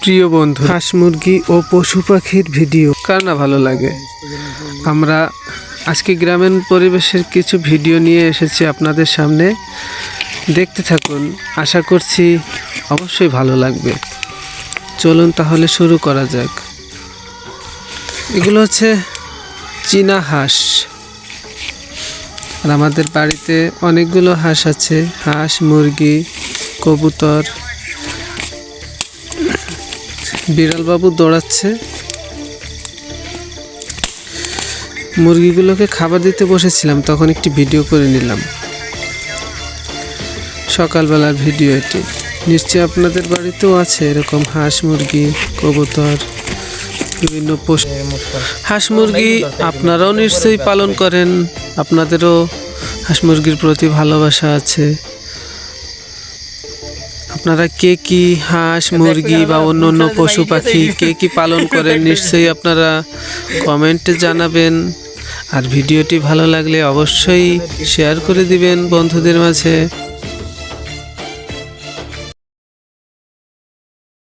প্রিয় বন্ধু, হাঁস মুরগি ও পশু পাখির ভিডিও কার না ভালো লাগে। আমরা আজকে গ্রামীণ পরিবেশের কিছু ভিডিও নিয়ে এসেছি আপনাদের সামনে, দেখতে থাকুন। আশা করছি অবশ্যই ভালো লাগবে। চলুন তাহলে শুরু করা যাক। এগুলো হচ্ছে চীনা হাঁস, আর আমাদের বাড়িতে অনেকগুলো হাঁস আছে। হাঁস, মুরগি, কবুতর। বিড়াল বাবু দৌড়াচ্ছে। মুরগিগুলোকে খাবার দিতে বসেছিলাম, তখন একটি ভিডিও করে নিলাম। সকালবেলার ভিডিও এটি। নিশ্চয়ই আপনাদের বাড়িতেও আছে এরকম হাঁস, মুরগি, কবুতর, বিভিন্ন পশু। হাঁস মুরগি আপনারাও নিশ্চয়ই পালন করেন, আপনাদেরও হাঁস মুরগির প্রতি ভালোবাসা আছে। আপনারা কে কি হাঁস, মুরগি বা অন্য অন্য পশু পাখি কে কি পালন করেন, নিশ্চয়ই আপনারা কমেন্টে জানাবেন। আর ভিডিওটি ভালো লাগলে অবশ্যই শেয়ার করে দিবেন বন্ধুদের মাঝে।